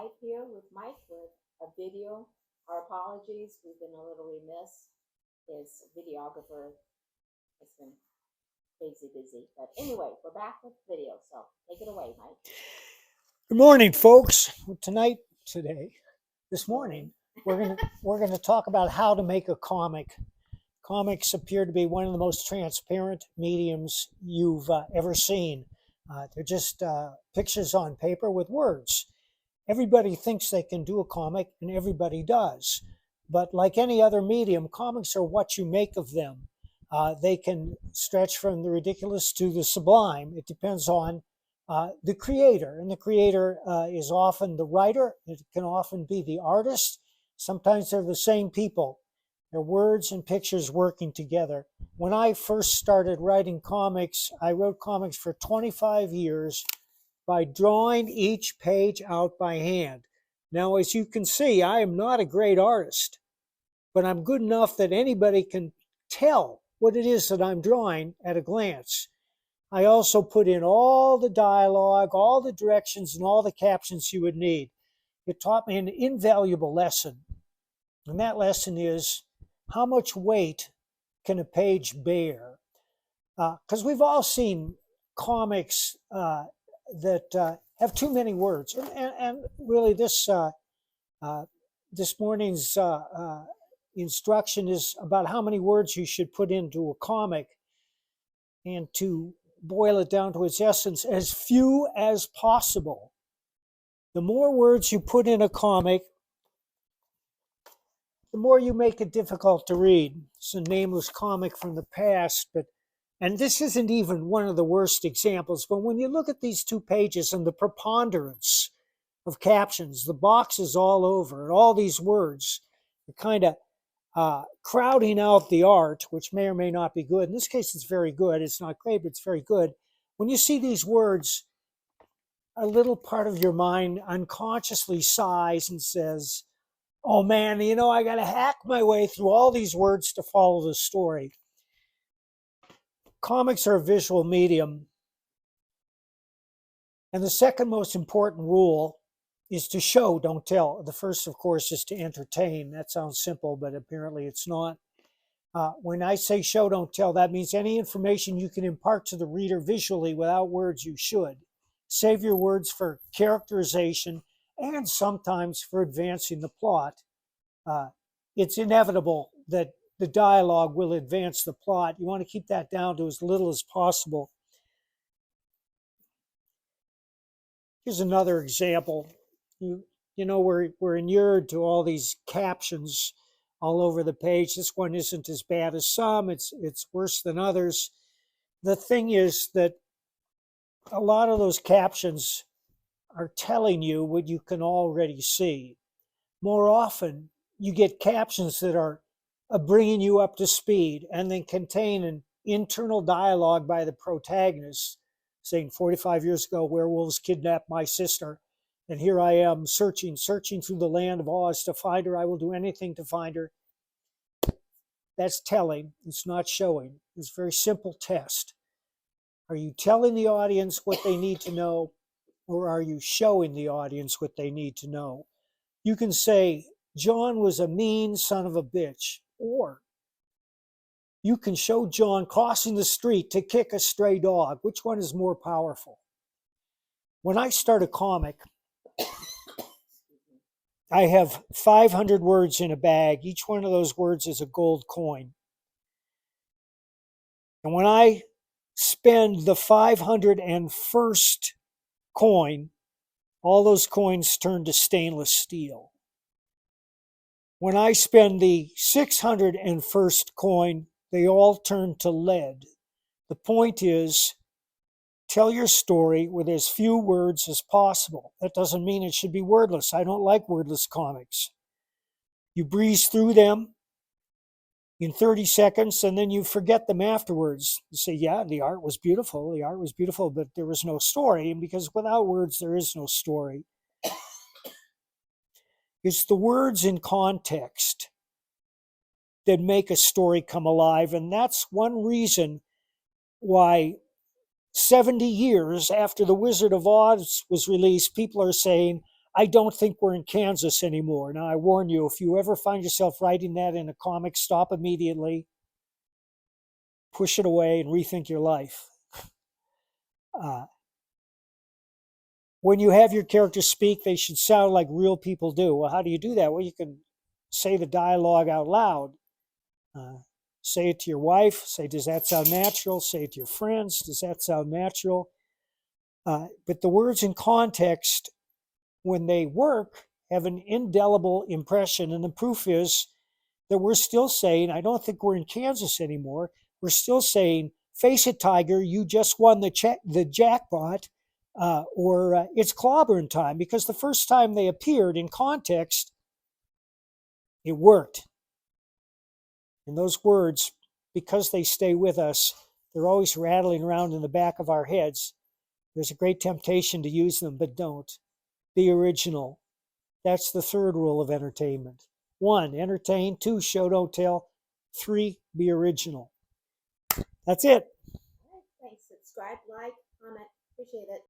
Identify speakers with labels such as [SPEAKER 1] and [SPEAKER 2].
[SPEAKER 1] live here with Mike with a video. Our apologies, we've been a little remiss. His videographer has been crazy busy. But anyway, we're back with video, so take it away, Mike.
[SPEAKER 2] Good morning, folks. This morning, we're gonna talk about how to make a comic. Comics appear to be one of the most transparent mediums you've ever seen. They're just pictures on paper with words. Everybody thinks they can do a comic, and everybody does. But like any other medium, comics are what you make of them. They can stretch from the ridiculous to the sublime. It depends on the creator, and the creator is often the writer. It can often be the artist. Sometimes they're the same people. They're words and pictures working together. When I first started writing comics, I wrote comics for 25 years by drawing each page out by hand. Now, as you can see, I am not a great artist, but I'm good enough that anybody can tell what it is that I'm drawing at a glance. I also put in all the dialogue, all the directions, and all the captions you would need. It taught me an invaluable lesson. And that lesson is, how much weight can a page bear? Because we've all seen comics that have too many words. And really this morning's instruction is about how many words you should put into a comic, and to boil it down to its essence, as few as possible. The more words you put in a comic, the more you make it difficult to read. It's a nameless comic from the past, and this isn't even one of the worst examples, but when you look at these 2 pages and the preponderance of captions, the boxes all over, and all these words are kind of crowding out the art, which may or may not be good. In this case, it's very good. It's not great, but it's very good. When you see these words, a little part of your mind unconsciously sighs and says, oh man, I got to hack my way through all these words to follow the story. Comics are a visual medium. And the second most important rule is to show, don't tell. The first, of course, is to entertain. That sounds simple, but apparently it's not. When I say show, don't tell, that means any information you can impart to the reader visually without words, you should. Save your words for characterization and sometimes for advancing the plot. It's inevitable that the dialogue will advance the plot. You want to keep that down to as little as possible. Here's another example. We're inured to all these captions all over the page. This one isn't as bad as some. It's worse than others. The thing is that a lot of those captions are telling you what you can already see. More often, you get captions that are bringing you up to speed and then contain an internal dialogue by the protagonist saying, 45 years ago, werewolves kidnapped my sister, and here I am searching through the land of Oz to find her. I will do anything to find her. That's telling. It's not showing. It's a very simple test. Are you telling the audience what they need to know, or are you showing the audience what they need to know? You can say, John was a mean son of a bitch, or you can show John crossing the street to kick a stray dog. Which one is more powerful? When I start a comic, I have 500 words in a bag. Each one of those words is a gold coin. And when I spend the 501st coin, all those coins turn to stainless steel. When I spend the 601st coin, they all turn to lead. The point is, tell your story with as few words as possible. That doesn't mean it should be wordless. I don't like wordless comics. You breeze through them in 30 seconds and then you forget them afterwards. You say, yeah, the art was beautiful, but there was no story. And because without words, there is no story. It's the words in context that make a story come alive. And that's one reason why 70 years after The Wizard of Oz was released, people are saying, I don't think we're in Kansas anymore. Now, I warn you, if you ever find yourself writing that in a comic, stop immediately, push it away, and rethink your life. When you have your characters speak, they should sound like real people do. Well, how do you do that? Well, you can say the dialogue out loud. Say it to your wife. Say, does that sound natural? Say it to your friends. Does that sound natural? But the words in context, when they work, have an indelible impression. And the proof is that we're still saying, I don't think we're in Kansas anymore. We're still saying, face it, Tiger, you just won the jackpot, or it's clobbering time, because the first time they appeared in context, it worked. And those words, because they stay with us, they're always rattling around in the back of our heads. There's a great temptation to use them, but don't. Be original. That's the third rule of entertainment. 1, entertain. 2, show, don't tell. 3, be original. That's it.
[SPEAKER 1] All right, thanks. Subscribe, like, comment. Appreciate it.